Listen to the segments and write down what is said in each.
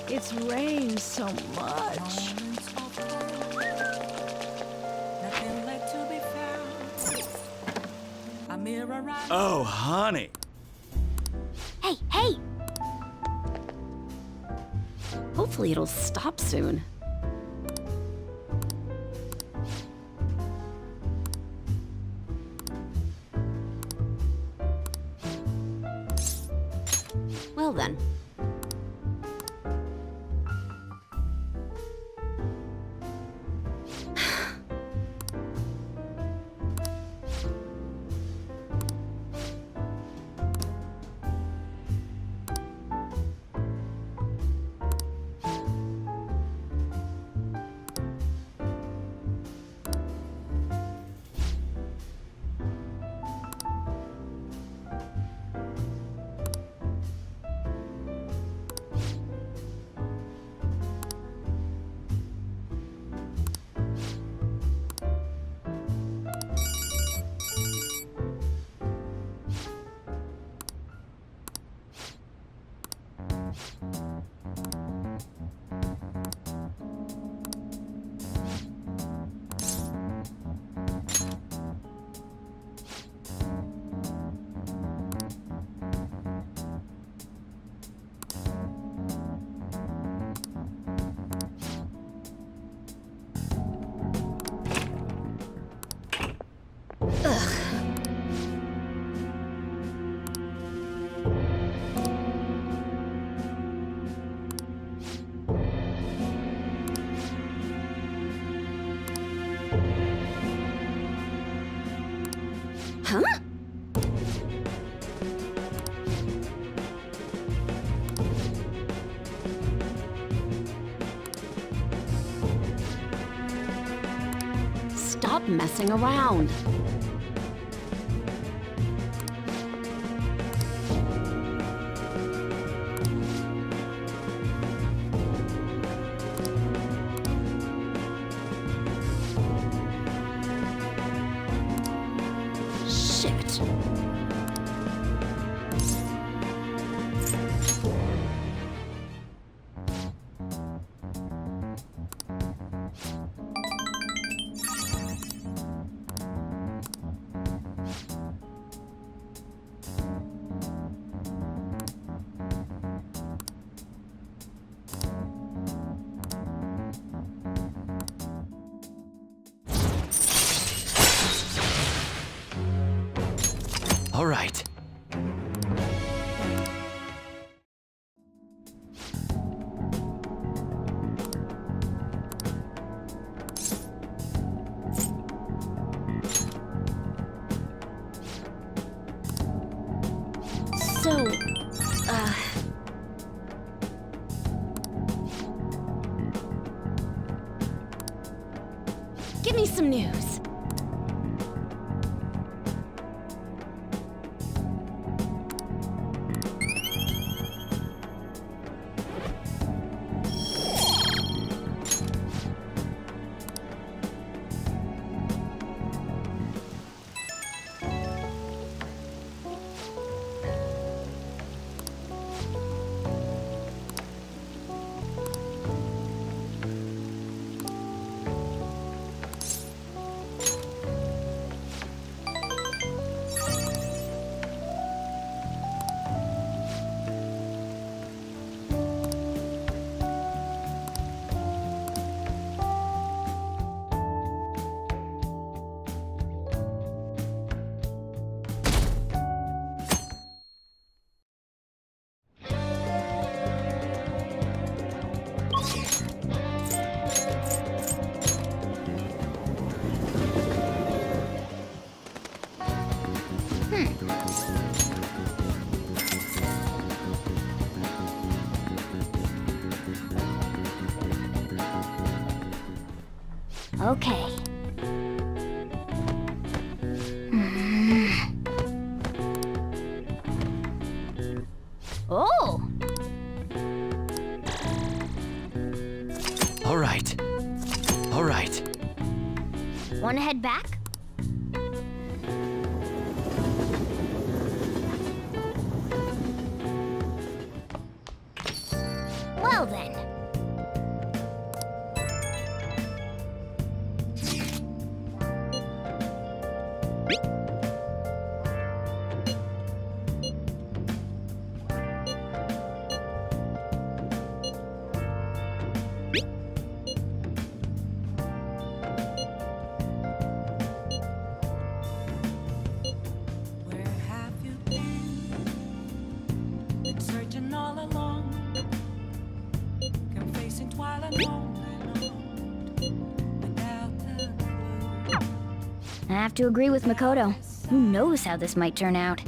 It's rained so much. Oh, honey. Hey, hey! Hopefully it'll stop soon. Well then. Huh? Stop messing around. Shit. All right. So, give me some news. Okay. Oh! All right. All right. Wanna head back? Well then. I have to agree with Makoto. Who knows how this might turn out?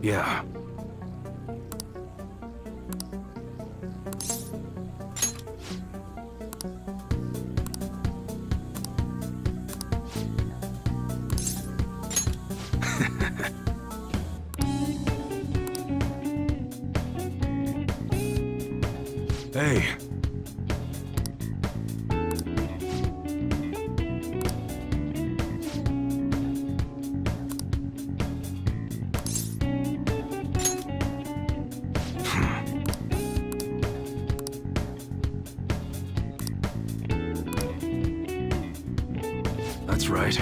Yeah. Hey. That's right.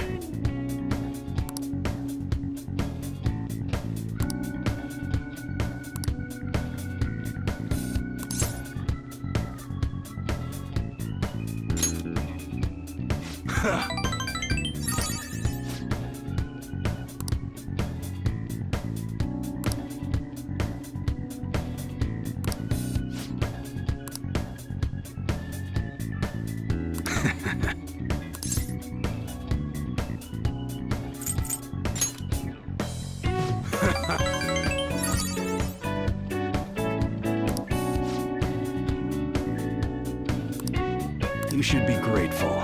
You should be grateful.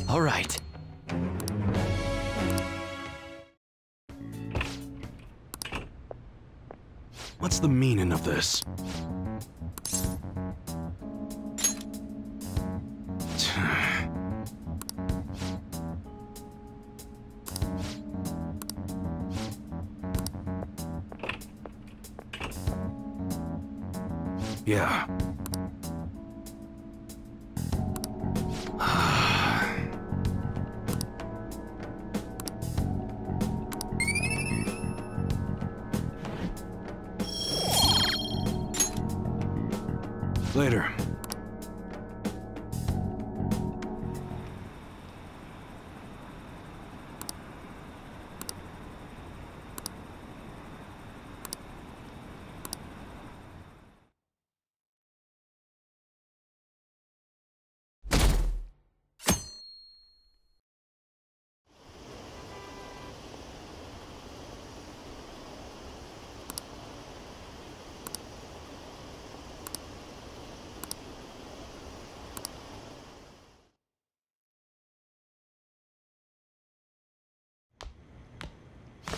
All right. What's the meaning of this? Yeah. Later.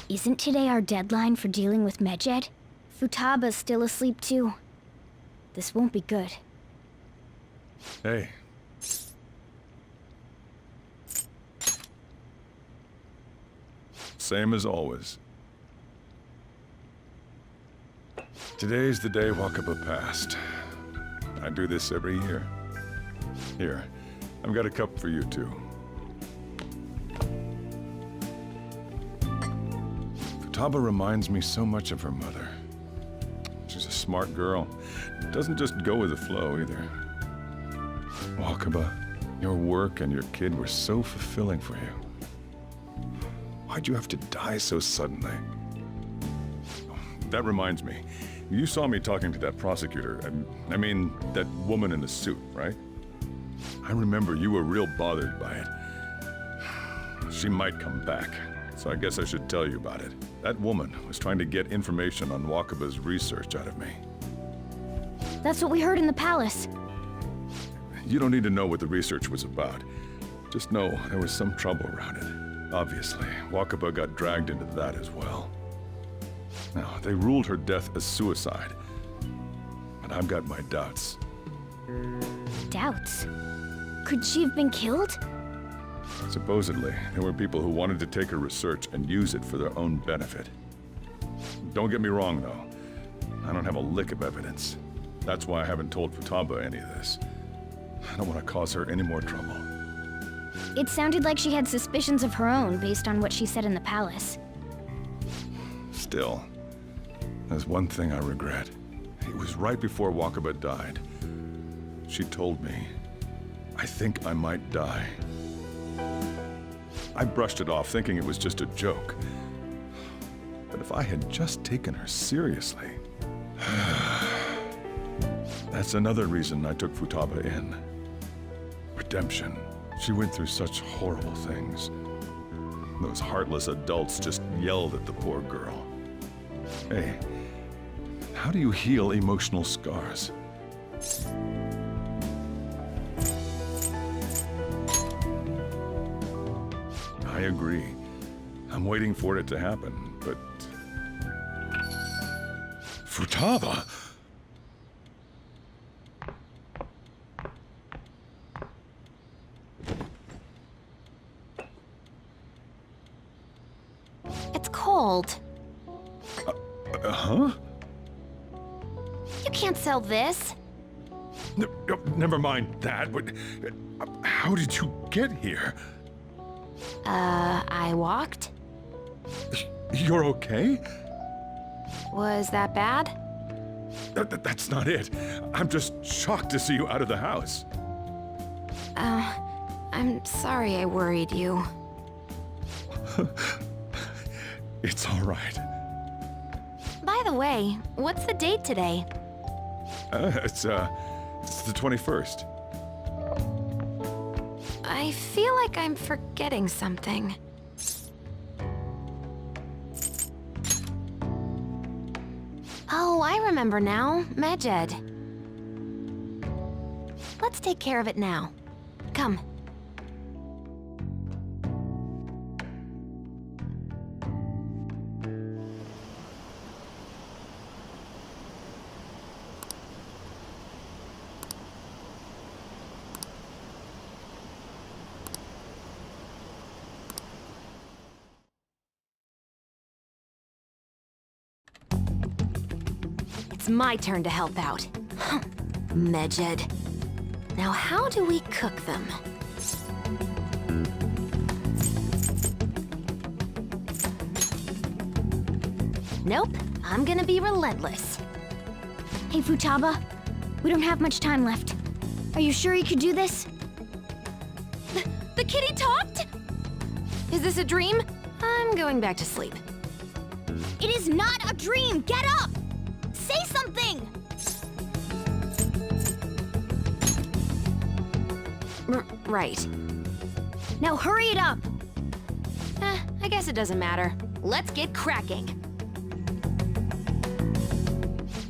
Isn't today our deadline for dealing with Medjed? Futaba's still asleep too. This won't be good. Hey. Same as always. Today's the day Wakaba passed. I do this every year. Here, I've got a cup for you too. Futaba reminds me so much of her mother. She's a smart girl. Doesn't just go with the flow either. Wakaba, your work and your kid were so fulfilling for you. Why'd you have to die so suddenly? That reminds me. You saw me talking to that prosecutor. I mean, that woman in the suit, right? I remember you were real bothered by it. She might come back, so I guess I should tell you about it. That woman was trying to get information on Wakaba's research out of me. That's what we heard in the palace. You don't need to know what the research was about. Just know there was some trouble around it. Obviously, Wakaba got dragged into that as well. Now, they ruled her death as suicide. But I've got my doubts. Doubts? Could she have been killed? Supposedly, there were people who wanted to take her research and use it for their own benefit. Don't get me wrong, though. I don't have a lick of evidence. That's why I haven't told Futaba any of this. I don't want to cause her any more trouble. It sounded like she had suspicions of her own based on what she said in the palace. Still, there's one thing I regret. It was right before Wakaba died. She told me, I think I might die. I brushed it off, thinking it was just a joke. But if I had just taken her seriously... That's another reason I took Futaba in. Redemption. She went through such horrible things. Those heartless adults just yelled at the poor girl. Hey, how do you heal emotional scars? I agree. I'm waiting for it to happen, but... Futaba! It's cold. Huh? You can't sell this. Never mind that, but... how did you get here? I walked. You're okay? Was that bad? That's not it. I'm just shocked to see you out of the house. I'm sorry I worried you. It's all right. By the way, what's the date today? It's the 21st. I feel like I'm forgetting something. Oh, I remember now. Medjed. Let's take care of it now. Come. It's my turn to help out. Medjed. Now how do we cook them? Nope, I'm gonna be relentless. Hey, Futaba. We don't have much time left. Are you sure you could do this? The kitty talked? Is this a dream? I'm going back to sleep. It is not a dream! Get up! Say something! Right. Now hurry it up! I guess it doesn't matter. Let's get cracking.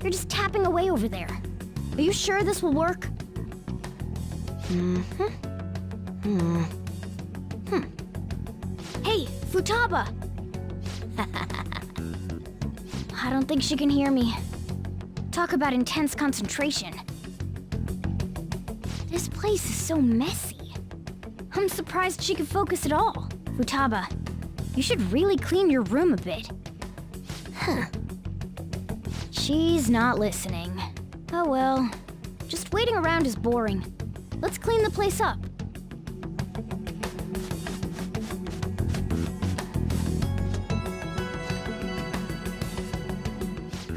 You're just tapping away over there. Are you sure this will work? Hey, Futaba! I don't think she can hear me. Talk about intense concentration. This place is so messy. I'm surprised she could focus at all. Futaba, you should really clean your room a bit. She's not listening. Oh well. Just waiting around is boring. Let's clean the place up.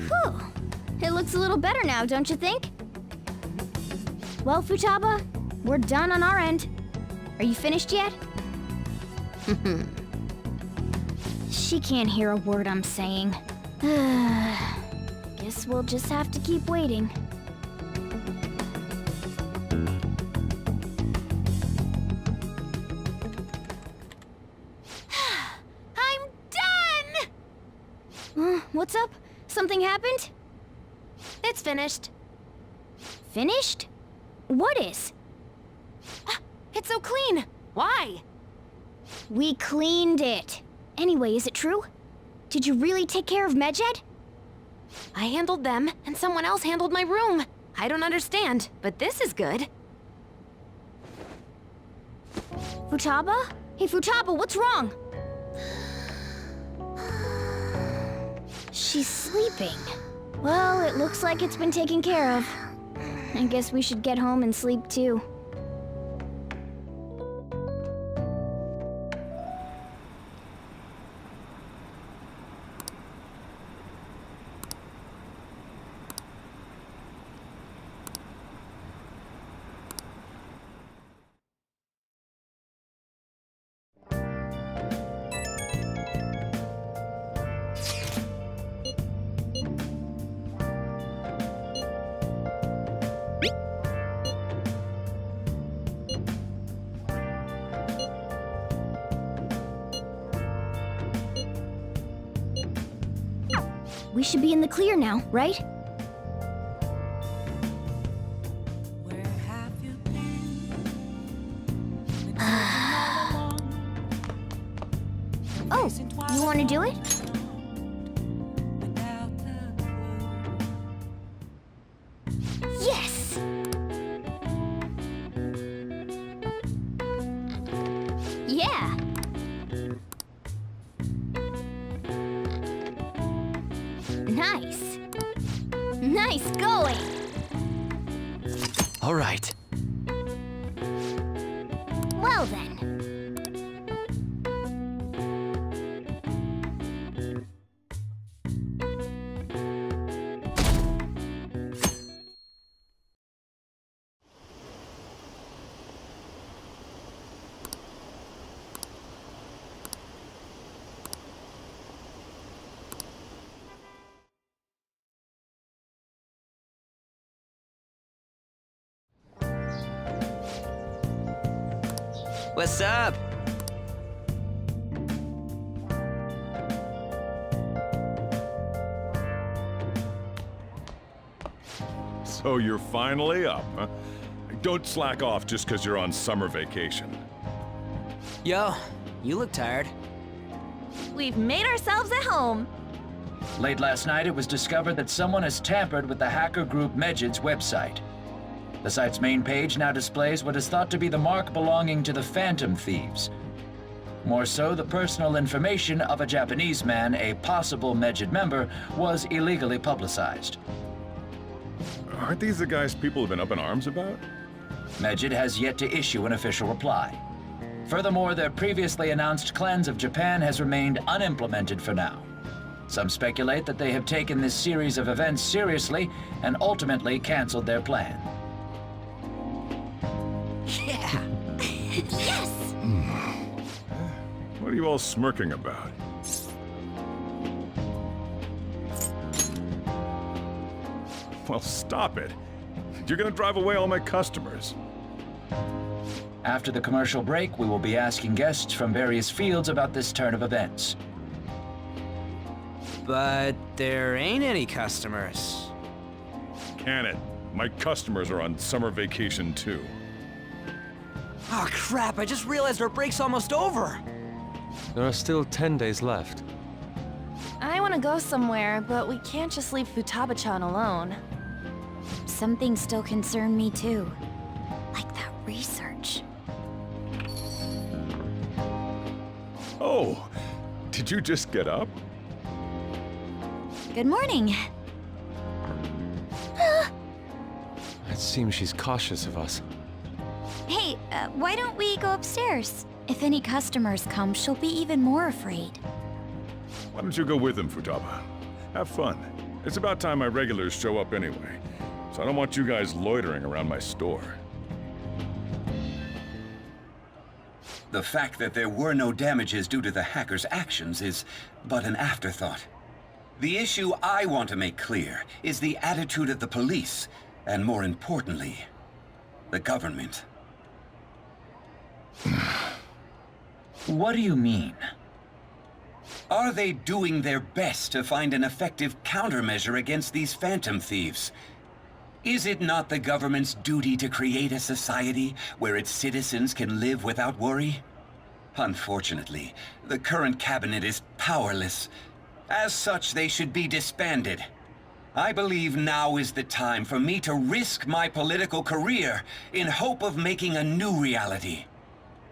Whew. It looks a little better now, don't you think? Well, Futaba, we're done on our end. Are you finished yet? She can't hear a word I'm saying. Guess we'll just have to keep waiting. I'm done! What's up? Something happened? It's finished. Finished? What is? It's so clean. Why? We cleaned it. Anyway, is it true? Did you really take care of Medjed? I handled them, and someone else handled my room. I don't understand, but this is good. Futaba? Hey, Futaba, what's wrong? She's sleeping. Well, it looks like it's been taken care of. I guess we should get home and sleep too. We should be in the clear now, right? Oh, you want to do it? Yes! Yeah! Nice. Nice going. All right. Well then. What's up? So you're finally up, huh? Don't slack off just because you're on summer vacation. Yo, you look tired. We've made ourselves at home. Late last night, it was discovered that someone has tampered with the hacker group Medjed's website. The site's main page now displays what is thought to be the mark belonging to the Phantom Thieves. More so, the personal information of a Japanese man, a possible Medjed member, was illegally publicized. Aren't these the guys people have been up in arms about? Medjed has yet to issue an official reply. Furthermore, their previously announced cleanse of Japan has remained unimplemented for now. Some speculate that they have taken this series of events seriously and ultimately canceled their plan. Yeah. Yes! What are you all smirking about? Well, stop it. You're gonna drive away all my customers. After the commercial break, we will be asking guests from various fields about this turn of events. But there ain't any customers. Can it? My customers are on summer vacation too. Oh crap, I just realized our break's almost over. There are still 10 days left. I want to go somewhere, but we can't just leave Futaba-chan alone. Some things still concern me too. Like that research. Oh, did you just get up? Good morning. It seems she's cautious of us. Hey, why don't we go upstairs? If any customers come, she'll be even more afraid. Why don't you go with them, Futaba? Have fun. It's about time my regulars show up anyway, so I don't want you guys loitering around my store. The fact that there were no damages due to the hackers' actions is but an afterthought. The issue I want to make clear is the attitude of the police, and more importantly, the government. What do you mean? Are they doing their best to find an effective countermeasure against these Phantom Thieves? Is it not the government's duty to create a society where its citizens can live without worry? Unfortunately, the current cabinet is powerless. As such, they should be disbanded. I believe now is the time for me to risk my political career in hope of making a new reality.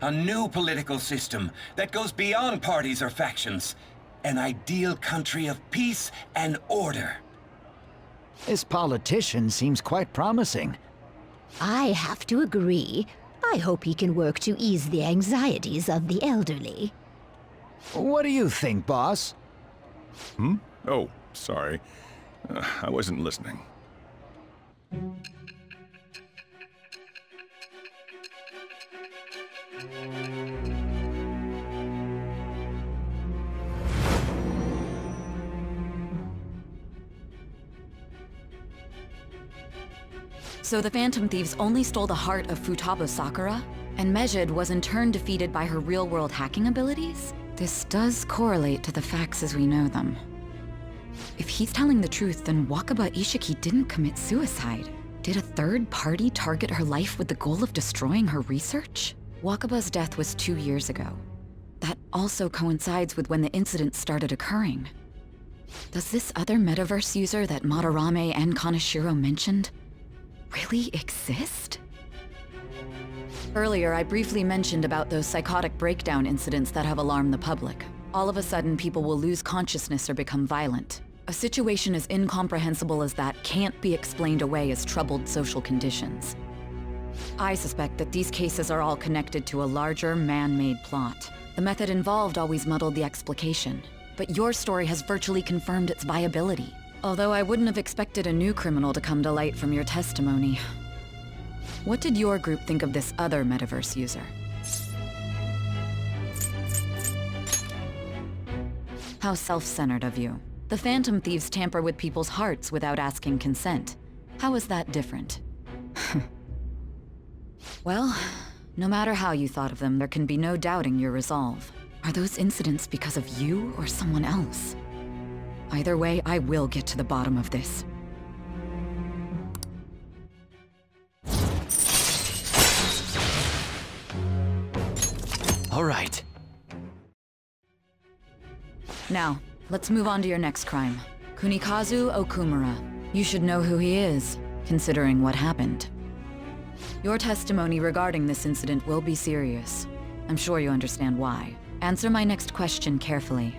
A new political system that goes beyond parties or factions. An ideal country of peace and order. This politician seems quite promising. I have to agree. I hope he can work to ease the anxieties of the elderly. What do you think, boss? Oh, sorry. I wasn't listening. So the Phantom Thieves only stole the heart of Futaba Sakura? And Mejid was in turn defeated by her real-world hacking abilities? This does correlate to the facts as we know them. If he's telling the truth, then Wakaba Ishiki didn't commit suicide. Did a third party target her life with the goal of destroying her research? Wakaba's death was 2 years ago. That also coincides with when the incident started occurring. Does this other metaverse user that Madarame and Kaneshiro mentioned really exist? Earlier, I briefly mentioned about those psychotic breakdown incidents that have alarmed the public. All of a sudden, people will lose consciousness or become violent. A situation as incomprehensible as that can't be explained away as troubled social conditions. I suspect that these cases are all connected to a larger, man-made plot. The method involved always muddled the explication, but your story has virtually confirmed its viability. Although I wouldn't have expected a new criminal to come to light from your testimony. What did your group think of this other metaverse user? How self-centered of you. The Phantom Thieves tamper with people's hearts without asking consent. How is that different? Well, no matter how you thought of them, there can be no doubting your resolve. Are those incidents because of you or someone else? Either way, I will get to the bottom of this. All right. Now, let's move on to your next crime. Kunikazu Okumura. You should know who he is, considering what happened. Your testimony regarding this incident will be serious. I'm sure you understand why. Answer my next question carefully.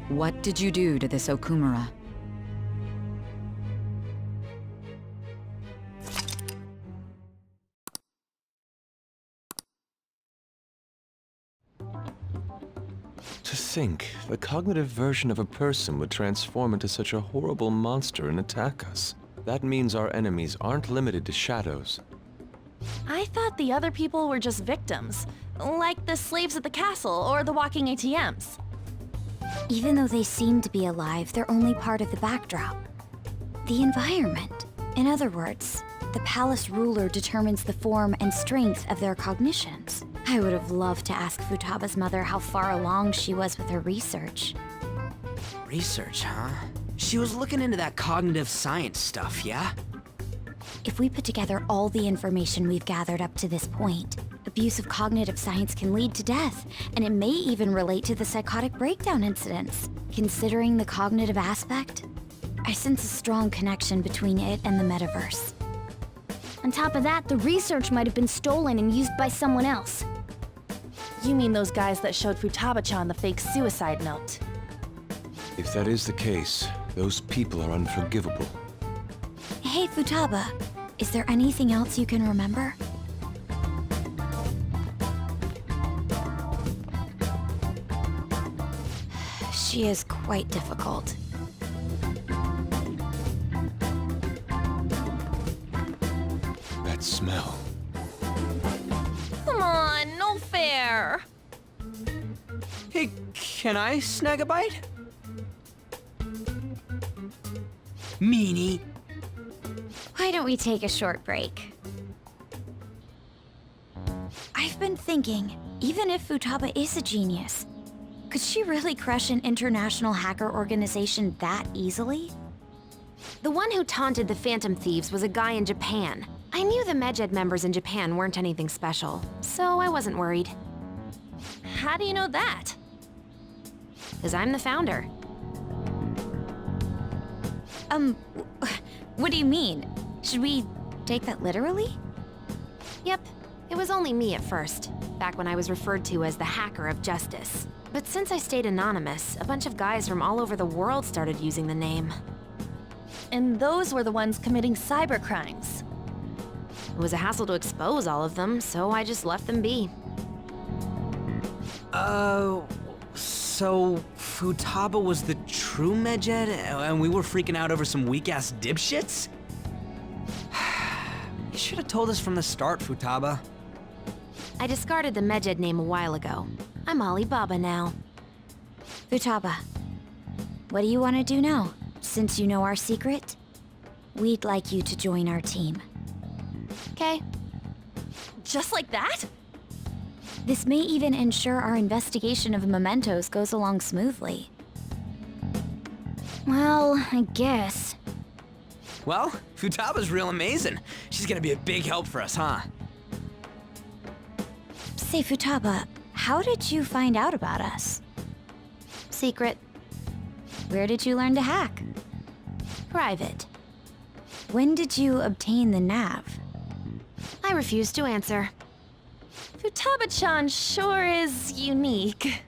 What did you do to this Okumura? To think, the cognitive version of a person would transform into such a horrible monster and attack us. That means our enemies aren't limited to shadows. I thought the other people were just victims, like the slaves at the castle or the walking ATMs. Even though they seem to be alive, they're only part of the backdrop. The environment. In other words, the palace ruler determines the form and strength of their cognitions. I would have loved to ask Futaba's mother how far along she was with her research. Research, huh? She was looking into that cognitive science stuff, yeah? If we put together all the information we've gathered up to this point, abuse of cognitive science can lead to death, and it may even relate to the psychotic breakdown incidents. Considering the cognitive aspect, I sense a strong connection between it and the metaverse. On top of that, the research might have been stolen and used by someone else. You mean those guys that showed Futaba-chan the fake suicide note? If that is the case, those people are unforgivable. Hey, Futaba, is there anything else you can remember? She is quite difficult. That smell. Come on, no fair! Hey, can I snag a bite? Meanie. Why don't we take a short break? I've been thinking, even if Futaba is a genius, could she really crush an international hacker organization that easily? The one who taunted the Phantom Thieves was a guy in Japan. I knew the Medjed members in Japan weren't anything special, so I wasn't worried. How do you know that? Because I'm the founder. What do you mean? Should we take that literally? Yep, it was only me at first, back when I was referred to as the Hacker of Justice. But since I stayed anonymous, a bunch of guys from all over the world started using the name. And those were the ones committing cybercrimes. It was a hassle to expose all of them, so I just left them be. So Futaba was the true Medjed, and we were freaking out over some weak-ass dipshits? You should have told us from the start, Futaba. I discarded the Medjed name a while ago. I'm Alibaba now. Futaba, what do you want to do now? Since you know our secret, we'd like you to join our team. Okay. Just like that? This may even ensure our investigation of mementos goes along smoothly. Well, I guess. Well, Futaba's real amazing. She's gonna be a big help for us, huh? Say, Futaba, how did you find out about us? Secret. Where did you learn to hack? Private. When did you obtain the nav? I refuse to answer. Futaba-chan sure is unique.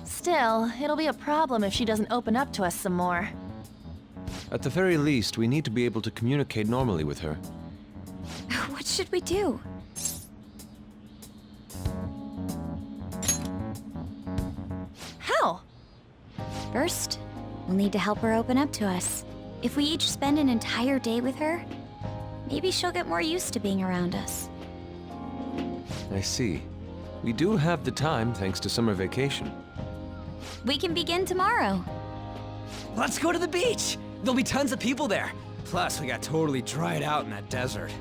Still, it'll be a problem if she doesn't open up to us some more. At the very least, we need to be able to communicate normally with her. What should we do? How? First, we'll need to help her open up to us. If we each spend an entire day with her, maybe she'll get more used to being around us. I see. We do have the time thanks to summer vacation. We can begin tomorrow. Let's go to the beach! There'll be tons of people there. Plus, we got totally dried out in that desert.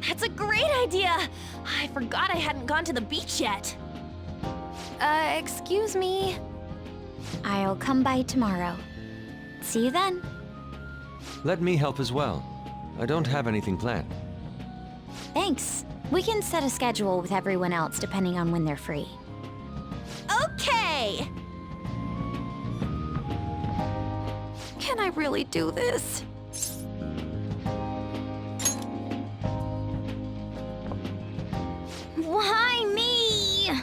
That's a great idea! I forgot I hadn't gone to the beach yet. Excuse me? I'll come by tomorrow. See you then. Let me help as well. I don't have anything planned. Thanks. We can set a schedule with everyone else depending on when they're free. Okay! Can I really do this? Why me?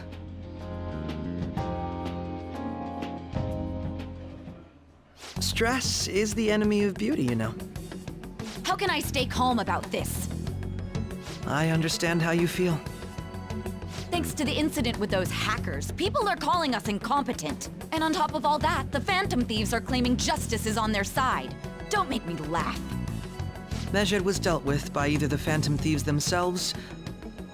Stress is the enemy of beauty, you know. How can I stay calm about this? I understand how you feel. Thanks to the incident with those hackers, people are calling us incompetent. And on top of all that, the Phantom Thieves are claiming justice is on their side. Don't make me laugh. Medjed was dealt with by either the Phantom Thieves themselves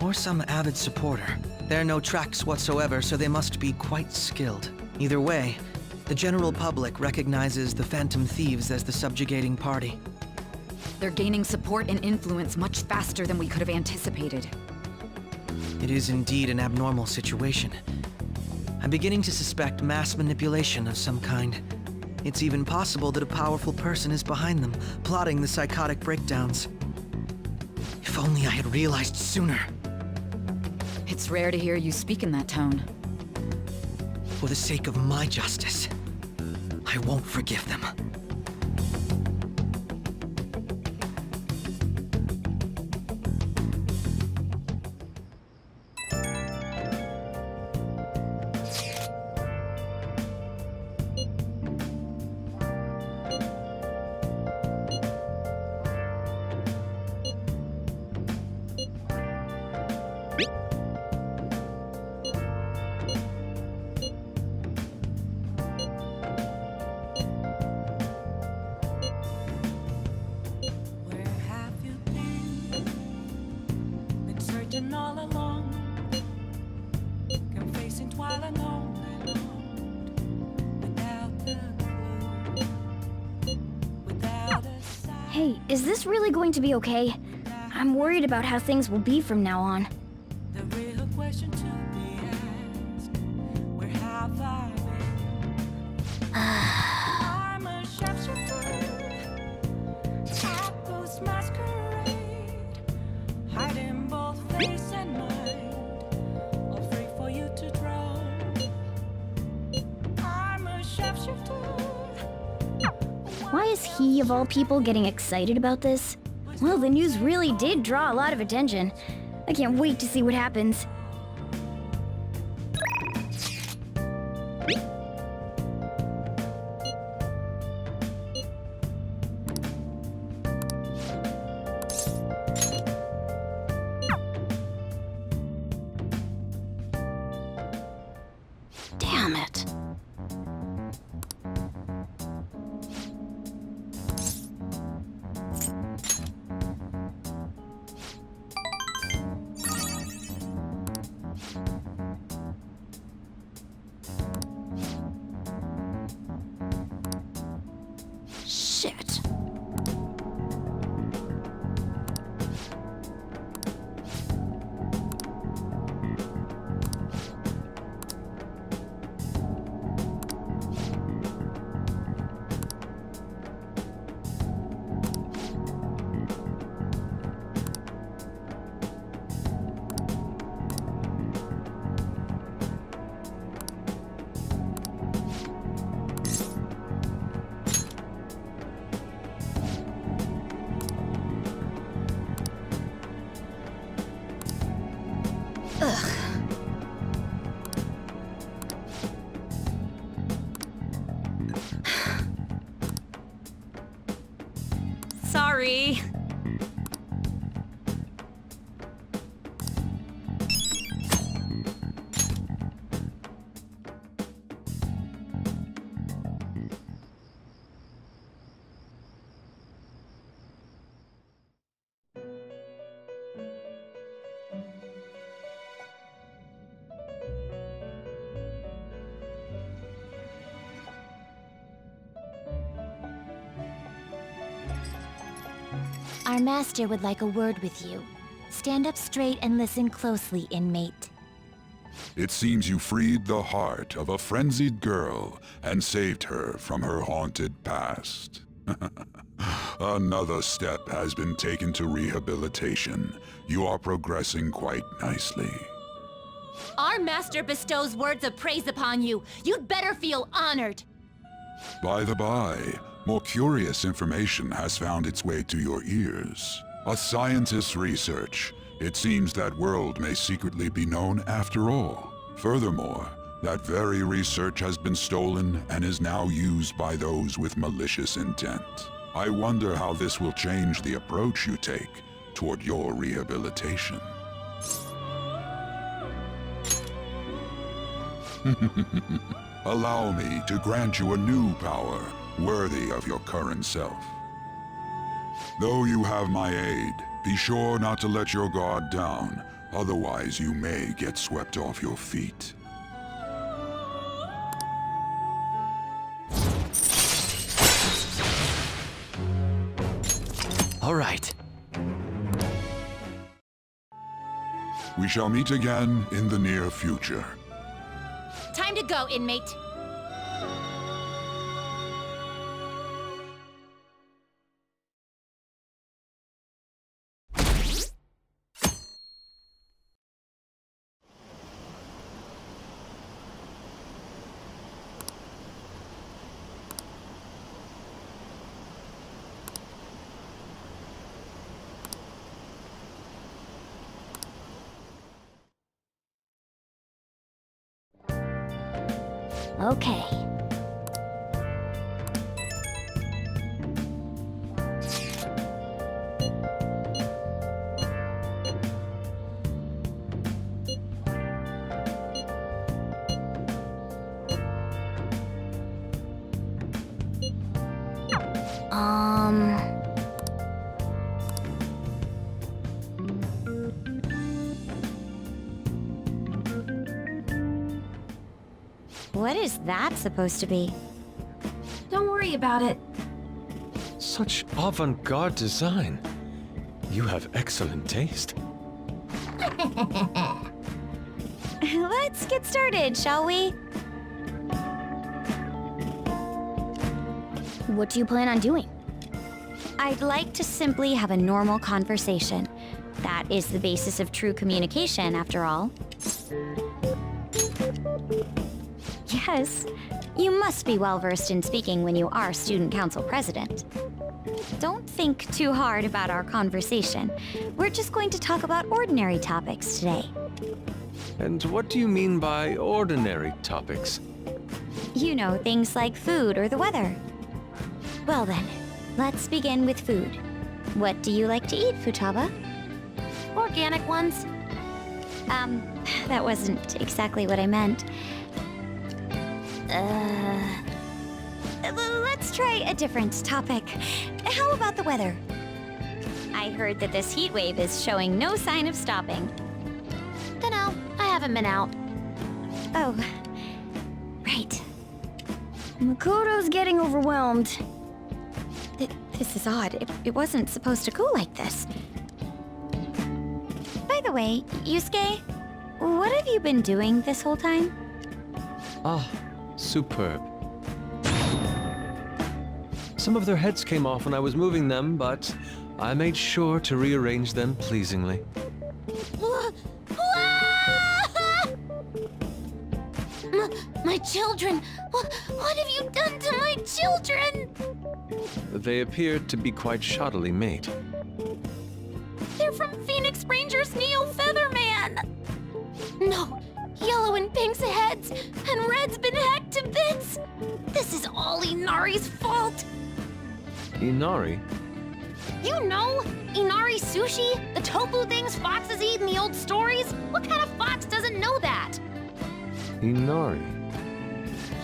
or some avid supporter. There are no tracks whatsoever, so they must be quite skilled. Either way, the general public recognizes the Phantom Thieves as the subjugating party. They're gaining support and influence much faster than we could have anticipated. It is indeed an abnormal situation. I'm beginning to suspect mass manipulation of some kind. It's even possible that a powerful person is behind them, plotting the psychotic breakdowns. If only I had realized sooner. It's rare to hear you speak in that tone. For the sake of my justice, I won't forgive them. All along, confessing while alone, without the clue, without a sign. Hey, is this really going to be okay? I'm worried about how things will be from now on. The real question to be asked, where have I been? I'm a sharpshooter, outpost masquerade, hiding both face and mind, all free for you to Why is he, of all people, getting excited about this? Well, the news really did draw a lot of attention. I can't wait to see what happens. Damn it. Shit. Sorry. Our master would like a word with you. Stand up straight and listen closely, inmate. It seems you freed the heart of a frenzied girl and saved her from her haunted past. Another step has been taken to rehabilitation. You are progressing quite nicely. Our master bestows words of praise upon you. You'd better feel honored. By the by, more curious information has found its way to your ears. A scientist's research. It seems that world may secretly be known after all. Furthermore, that very research has been stolen and is now used by those with malicious intent. I wonder how this will change the approach you take toward your rehabilitation. Allow me to grant you a new power worthy of your current self. Though you have my aid, be sure not to let your guard down, otherwise you may get swept off your feet. All right. We shall meet again in the near future. Time to go, inmate. Okay. What is that supposed to be? Don't worry about it. Such avant-garde design. You have excellent taste. Let's get started, shall we? What do you plan on doing? I'd like to simply have a normal conversation. That is the basis of true communication, after all. Yes, You must be well versed in speaking when you are student council president. Don't think too hard about our conversation. We're just going to talk about ordinary topics today. And what do you mean by ordinary topics? You know, things like food or the weather. Well then, let's begin with food. What do you like to eat, Futaba? Organic ones. That wasn't exactly what I meant. Let's try a different topic. How about the weather? I heard that this heat wave is showing no sign of stopping. Dunno, I haven't been out. Oh, right. Makoto's getting overwhelmed. This is odd. It wasn't supposed to go like this. By the way, Yusuke, what have you been doing this whole time? Ah, superb. Some of their heads came off when I was moving them, but I made sure to rearrange them pleasingly. My children! What have you done to my children? They appeared to be quite shoddily made. They're from Phoenix Rangers Neo Featherman! No! Yellow and Pink's heads, and Red's been hacked to bits! This is all Inari's fault! Inari? You know, Inari sushi? The tofu things foxes eat in the old stories? What kind of fox doesn't know that? Inari?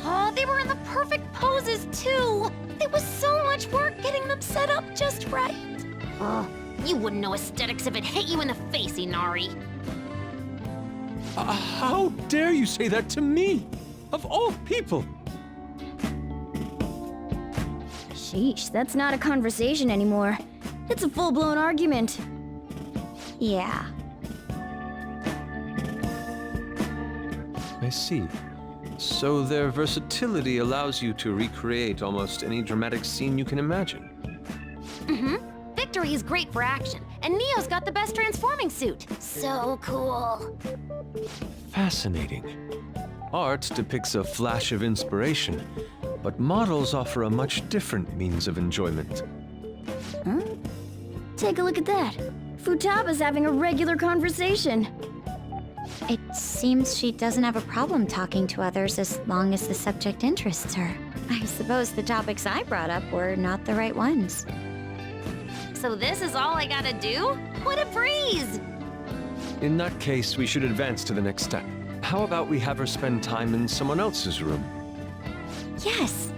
Oh, they were in the perfect poses, too! There was so much work getting them set up just right. Oh, you wouldn't know aesthetics if it hit you in the face, Inari. How dare you say that to me? Of all people! Sheesh, that's not a conversation anymore. It's a full-blown argument. Yeah. I see. So their versatility allows you to recreate almost any dramatic scene you can imagine. Mm-hmm. Victory is great for action, and Neo's got the best transforming suit. So cool. Fascinating. Art depicts a flash of inspiration, but models offer a much different means of enjoyment. Huh? Take a look at that. Futaba's having a regular conversation. It seems she doesn't have a problem talking to others as long as the subject interests her. I suppose the topics I brought up were not the right ones. So this is all I gotta do? What a breeze! In that case, we should advance to the next step. How about we have her spend time in someone else's room? Yes.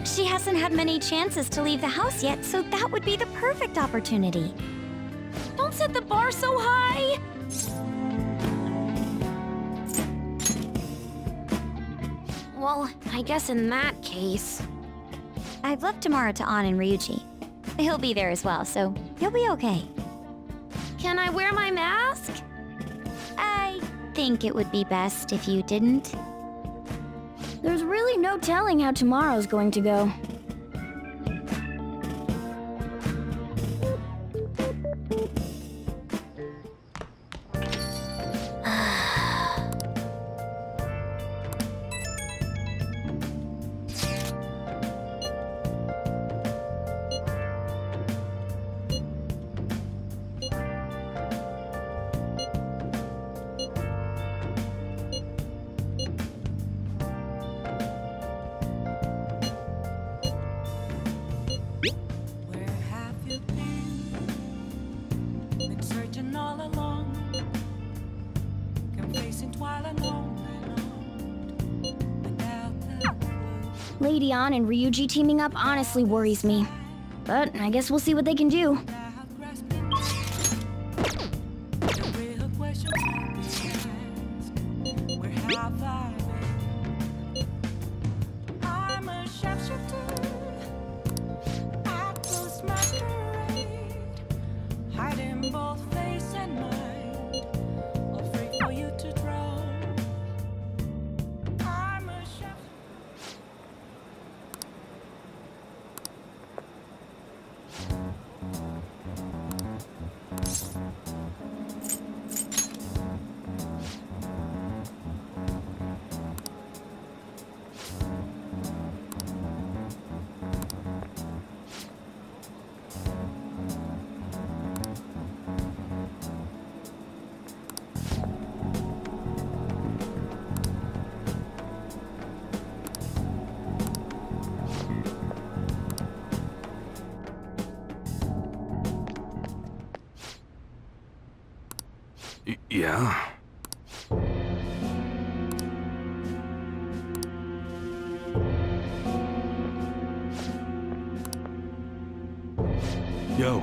She hasn't had many chances to leave the house yet, so that would be the perfect opportunity. Don't set the bar so high! Well, I guess in that case... I've left Tamara to An and Ryuji. He'll be there as well, so you'll be okay. Can I wear my mask? I think it would be best if you didn't. There's really no telling how tomorrow's going to go. Lady An and Ryuji teaming up honestly worries me. But I guess we'll see what they can do. Yeah? Yo.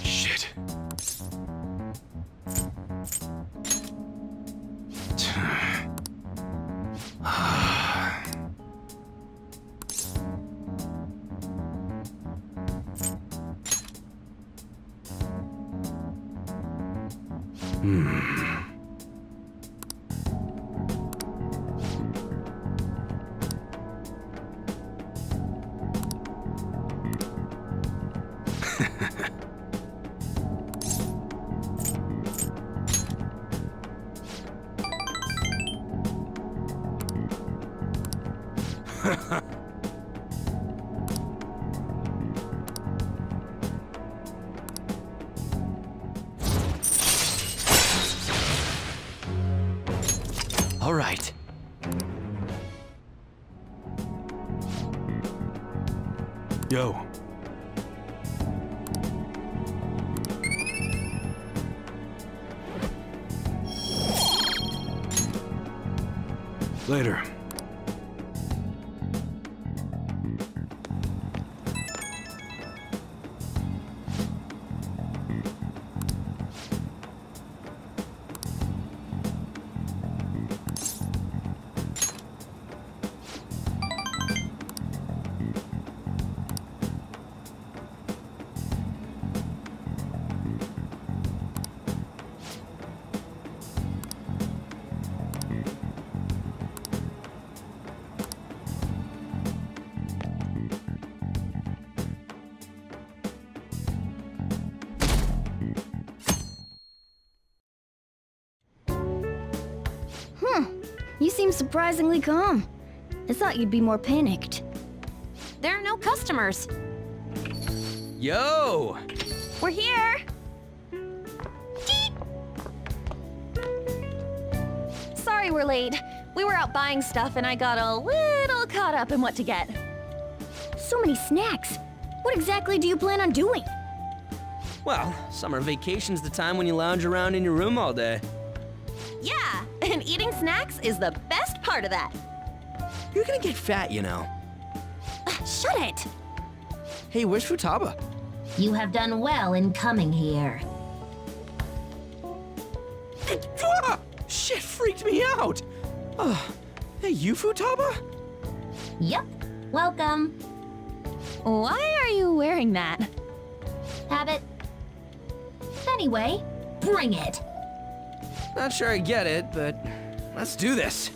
Shit. All right. Yo. Later. You seem surprisingly calm. I thought you'd be more panicked. There are no customers. Yo! We're here! Sorry we're late. We were out buying stuff and I got a little caught up in what to get. So many snacks. What exactly do you plan on doing? Well, summer vacation's the time when you lounge around in your room all day. Yeah, and eating snacks is the best part of that. You're gonna get fat, you know. Shut it! Hey, where's Futaba? You have done well in coming here. Ah! Shit freaked me out! Hey, you Futaba? Yep, welcome. Why are you wearing that? Habit. Anyway, bring it. Not sure I get it, but let's do this.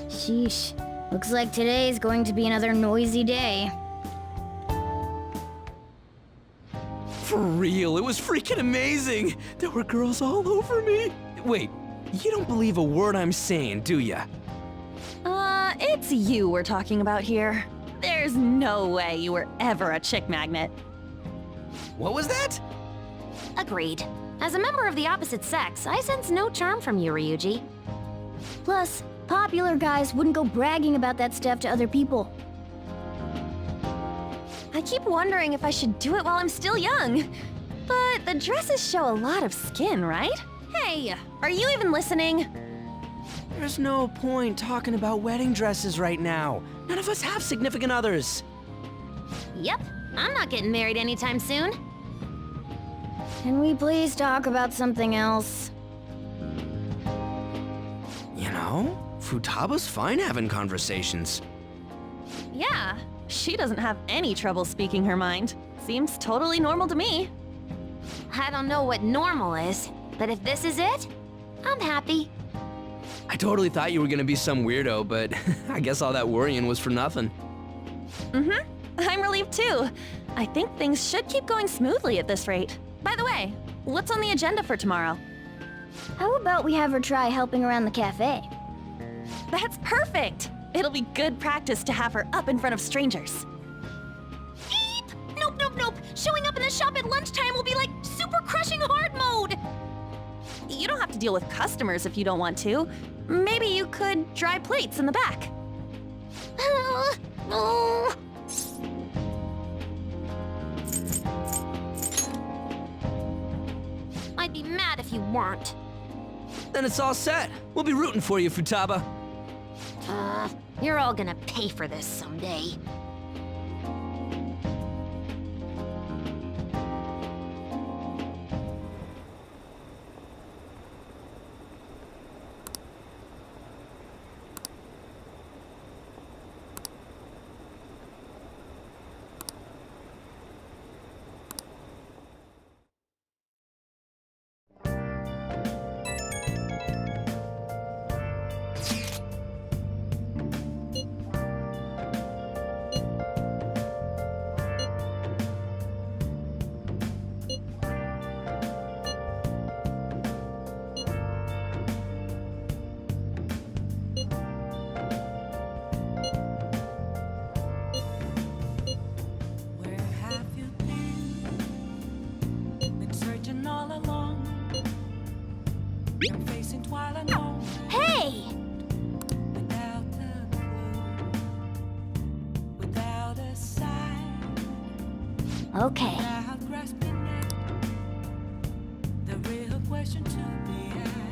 Sheesh. Looks like today's going to be another noisy day. For real, it was freaking amazing! There were girls all over me! Wait, you don't believe a word I'm saying, do ya? It's you we're talking about here. There's no way you were ever a chick magnet. What was that? Agreed. As a member of the opposite sex, I sense no charm from you, Ryuji. Plus, popular guys wouldn't go bragging about that stuff to other people. I keep wondering if I should do it while I'm still young. But the dresses show a lot of skin, right? Hey, are you even listening? There's no point talking about wedding dresses right now. None of us have significant others. Yep, I'm not getting married anytime soon. Can we please talk about something else? You know, Futaba's fine having conversations. Yeah, she doesn't have any trouble speaking her mind. Seems totally normal to me. I don't know what normal is, but if this is it, I'm happy. I totally thought you were gonna be some weirdo, but I guess all that worrying was for nothing. I'm relieved too. I think things should keep going smoothly at this rate. By the way, what's on the agenda for tomorrow? How about we have her try helping around the cafe? That's perfect! It'll be good practice to have her up in front of strangers. Eep! Nope, nope, nope! Showing up in the shop at lunchtime will be like super crushing hard mode! You don't have to deal with customers if you don't want to. Maybe you could dry plates in the back. Oh. I'd be mad if you weren't. Then it's all set. We'll be rooting for you, Futaba. You're all gonna pay for this someday. Hey! Okay. The real question to be asked.